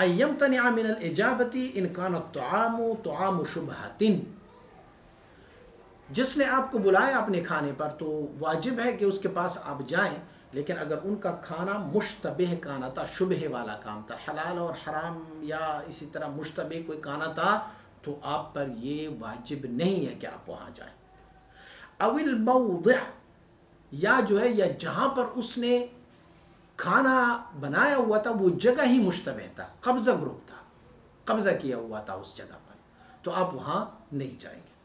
अय्यम्तनिअ मिनल इजाबती इन कान तुआमु तुआमु शुबहतिन, जिसने आपको बुलाया अपने खाने पर तो वाजिब है कि उसके पास आप जाएं, लेकिन अगर उनका खाना मुश्तबिह खाना था, शुबह वाला काम था, हलाल और हराम या इसी तरह मुश्तबिह कोई खाना था, तो आप पर ये वाजिब नहीं है कि आप वहाँ जाएं। अविल मौदिअ, या जो है या जहाँ पर उसने खाना बनाया हुआ था वो जगह ही मुश्तबिह था, कब्ज़ा ग्रुप था, कब्ज़ा किया हुआ था उस जगह पर, तो आप वहाँ नहीं जाएंगे।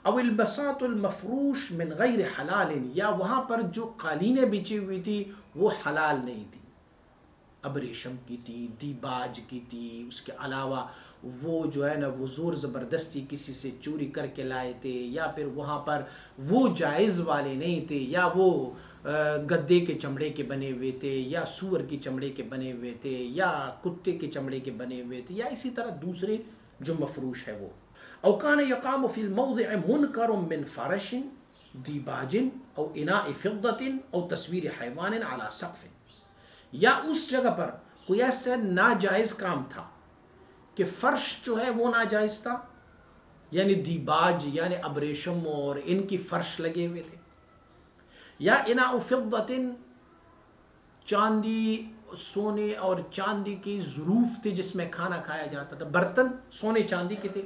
अविल बसातुल मफरूश मिन गैर हलालिन, या वहाँ पर जो कालीनें बिछी हुई थी वो हलाल नहीं थी, अब रेशम की थी, दीबाज की थी, उसके अलावा वो जो है ना वो ज़ोर ज़बरदस्ती किसी से चोरी करके लाए थे, या फिर वहाँ पर वो जायज़ वाले नहीं थे, या वो गद्दे के चमड़े के बने हुए थे, या सूअर की चमड़े के बने हुए थे, या कुत्ते के चमड़े के बने हुए थे, या इसी तरह दूसरे जो मफरूश है वो। औ कान यक़ाम फ़िल मौदिअ मुनकरुम मिन फ़रशिन दीबाजिन औ इनाइ फ़िद्दतिन औ तस्वीर हैवानिन अला सक़्फ़िन, या उस जगह पर कोई ऐसा नाजायज़ काम था कि फ़र्श जो है वो नाजायज़ था, यानी दीबाज यानी अब रेशम और इनकी फ़र्श लगे हुए थे, या इनाउ फ़िद्दतिन चांदी सोने और चांदी की ज़रूफ थी जिसमें खाना खाया जाता था, बर्तन सोने चांदी के थे,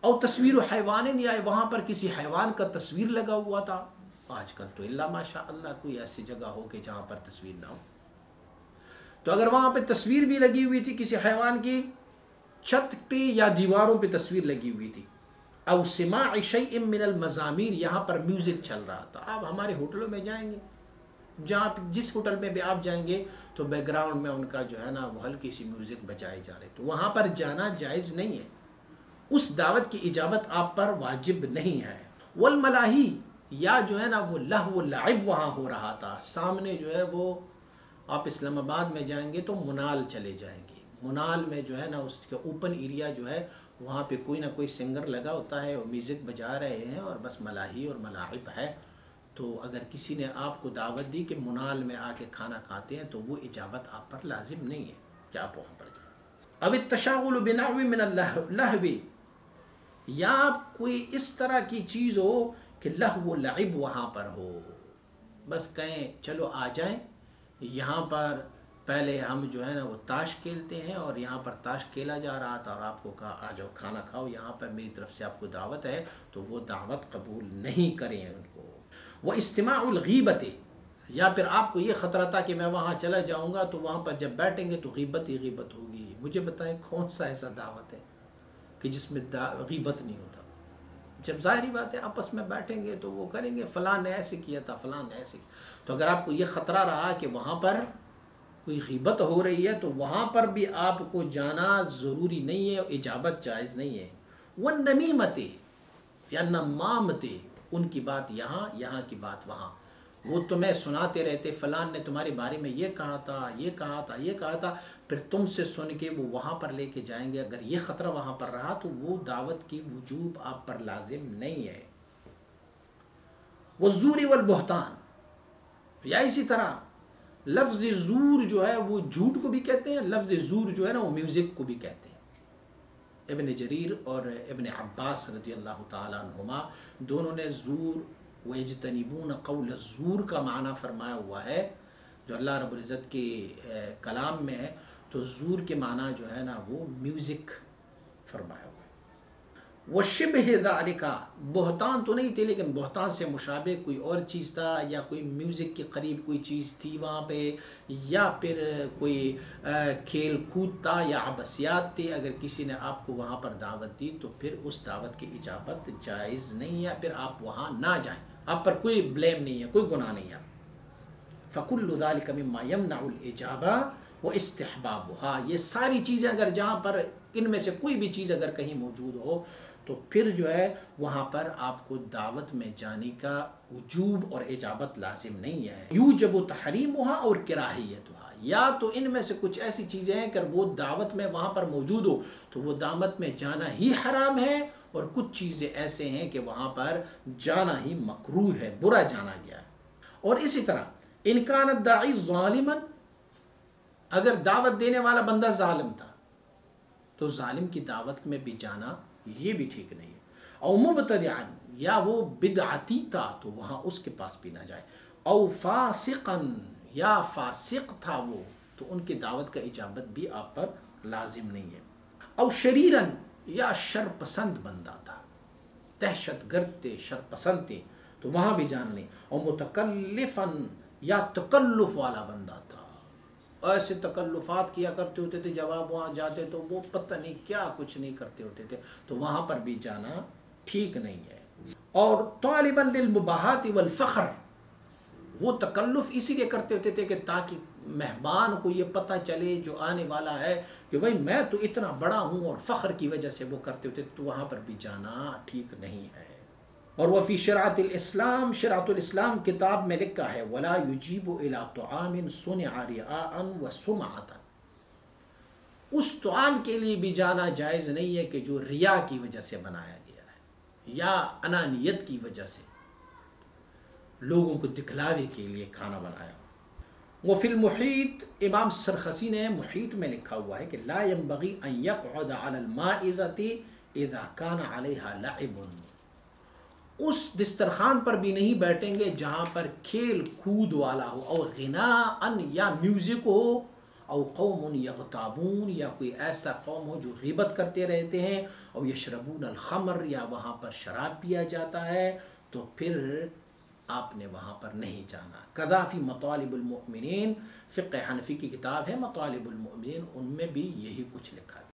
और तस्वीर हैवानिन, या वहाँ पर किसी हैवान का तस्वीर लगा हुआ था। आजकल तो इल्ला माशा अल्लाह कोई ऐसी जगह हो कि जहाँ पर तस्वीर ना हो, तो अगर वहाँ पे तस्वीर भी लगी हुई थी किसी हैवान की, छत पे या दीवारों पे तस्वीर लगी हुई थी, औ सिमाअ शैइन मिनल मज़ामीर, यहाँ पर म्यूज़िक चल रहा था। आप हमारे होटलों में जाएंगे, जहाँ जिस होटल में भी आप जाएंगे तो बैकग्राउंड में उनका जो है ना वो हल्की सी म्यूज़िक बजाए जा रहे, तो वहाँ पर जाना जायज़ नहीं है, उस दावत की इजाबत आप पर वाजिब नहीं है। वल मलाही, या जो है ना वो लहव लाइब वहाँ हो रहा था, सामने जो है वो आप इस्लामाबाद में जाएंगे तो मुनाल चले जाएंगे, मुनाल में जो है ना उसके ओपन एरिया जो है वहाँ पे कोई ना कोई सिंगर लगा होता है और म्यूज़िक बजा रहे हैं और बस मलाही और मलाइब है, तो अगर किसी ने आपको दावत दी कि मुनाल में आके खाना खाते हैं तो वो इजाबत आप पर लाजिम नहीं है कि आप वहाँ पर जाएं। अब तशागुल बिनावी मिनल लहवी, या कोई इस तरह की चीज़ हो कि लहव लाइब वहाँ पर हो, बस कहें चलो आ जाएं, यहाँ पर पहले हम जो है ना वो ताश खेलते हैं और यहाँ पर ताश खेला जा रहा था और आपको कहा आ जाओ खाना खाओ, यहाँ पर मेरी तरफ से आपको दावत है, तो वो दावत कबूल नहीं करें उनको। वह इस्तिमाउल गीबत, या फिर आपको ये ख़तरा था कि मैं वहाँ चला जाऊँगा तो वहाँ पर जब बैठेंगे तो गीबत ही गीबत होगी। मुझे बताएं कौन सा ऐसा दावत है कि जिसमें गीबत नहीं होता। जब ज़ाहिरी बात है आपस में बैठेंगे तो वो करेंगे फ़लाँ ने ऐसे किया था, फ़लाँ ने ऐसे, तो अगर आपको ये ख़तरा रहा कि वहाँ पर कोई गीबत हो रही है तो वहाँ पर भी आपको जाना ज़रूरी नहीं है, इजाबत जायज़ नहीं है। वह नमीमते या नमामते, उनकी बात यहाँ, यहाँ की बात वहाँ, वो तुम्हें सुनाते रहते फ़लान ने तुम्हारे बारे में ये कहा था, ये कहा था, ये कहा था, फिर तुमसे सुन के वो वहाँ पर लेके जाएंगे। अगर ये ख़तरा वहाँ पर रहा तो वो दावत की वजूब आप पर लाजिम नहीं है। वज़ूर वल बुहतान, या इसी तरह लफ्ज़ ज़ूर जो है वो झूठ को भी कहते हैं, लफ्ज़ ज़ूर जो है ना वो म्यूज़िक को भी कहते हैं। इब्न जरीर और इब्न अब्बास रज़ी अल्लाह ताला अन्हुमा दोनों ने ज़ूर व यजतनिबून क़ौल ज़ूर का माना फरमाया हुआ है जो अल्लाह रब्बुल इज़्ज़त के कलाम में है, तो ज़ूर के माना जो है ना वो म्यूज़िक फरमाया हुआ है। वो शिबह ज़ालिका, बहतान तो नहीं थे लेकिन बहतान से मुशाबे कोई और चीज़ था, या कोई म्यूज़िक के करीब कोई चीज़ थी वहाँ पे, या फिर कोई खेल कूद था या अबसियात थी। अगर किसी ने आपको वहाँ पर दावत दी तो फिर उस दावत की इजाबत जायज़ नहीं है, फिर आप वहाँ ना जाएं, आप पर कोई ब्लेम नहीं है, कोई गुनाह नहीं है। फ़कुल्लु ज़ालिका मिम्मा यमनउल इजाबा व इस्तिहबाबुहा, ये सारी चीज़ें अगर जहाँ पर इनमें से कोई भी चीज़ अगर कहीं मौजूद हो तो फिर जो है वहाँ पर आपको दावत में जाने का वजूब और इजाबत लाजिम नहीं है। यूजब तहरीमुहा और कराहियतुहा, या तो इनमें से कुछ ऐसी चीज़ें हैं अगर वो दावत में वहाँ पर मौजूद हो तो वो दावत में जाना ही हराम है, और कुछ चीज़ें ऐसे हैं कि वहाँ पर जाना ही मकरूह है, बुरा जाना गया है। और इसी तरह इनकान दाई ज़ालिमन, اگر دعوت دینے والا بندہ ظالم تھا تو ظالم کی دعوت میں بھی جانا یہ بھی ٹھیک نہیں ہے. او مبتدعا، یا وہ بدعتی تھا تو وہاں اس کے پاس بھی نہ جائے. او فاسقا، یا فاسق تھا وہ تو ان کی دعوت کا اجابت بھی آپ پر لازم نہیں ہے. او شریرن، یا شر پسند بندہ تھا، دہشت گرد تھے، شر پسند تھے تو وہاں بھی جانا نہیں. او متکلفن، یا تکلف والا بندہ تھا، ایسے تکلفات کیا کرتے ہوتے تھے، جب آپ وہاں جاتے تو وہ پتہ نہیں کیا کچھ نہیں کرتے ہوتے تھے تو وہاں پر بھی جانا ٹھیک نہیں ہے. اور طالبا للمباحات والفخر، وہ تکلف اسی لیے کرتے ہوتے تھے کہ تاکہ مہمان کو یہ پتہ چلے جو آنے والا ہے کہ بھائی میں تو اتنا بڑا ہوں، اور فخر کی وجہ سے وہ کرتے ہوتے تو وہاں پر بھی جانا ٹھیک نہیں ہے. اور وہ فی شرعۃ الاسلام، شرعۃ الاسلام کتاب میں لکھا ہے ولا یجیب الی طعام صنع رعاء وسمعۃ، اس طعام کے لیے بھی جانا جائز نہیں ہے کہ جو ریا کی وجہ سے بنایا گیا ہے یا انانیت کی وجہ سے لوگوں کو دکھلاوے کے لیے کھانا بنایا. وہ فی المحیط، امام سرخسی نے محیط میں لکھا ہوا ہے کہ لا ينبغي ان يقعد على المائدة اذا كان عليها لعب، اس دسترخوان پر بھی نہیں بیٹھیں گے جہاں پر کھیل کود والا ہو، او غناء، یا میوزک ہو، او قوم یغتابون، یا کوئی ایسا قوم ہو جو غیبت کرتے رہتے ہیں، او یشربون الخمر، یا وہاں پر شراب پیا جاتا ہے تو پھر آپ نے وہاں پر نہیں جانا. کذا فی مطالب المؤمنین، فقہ حنفی کی کتاب ہے مطالب المؤمنین، ان میں بھی یہی کچھ لکھا ہے.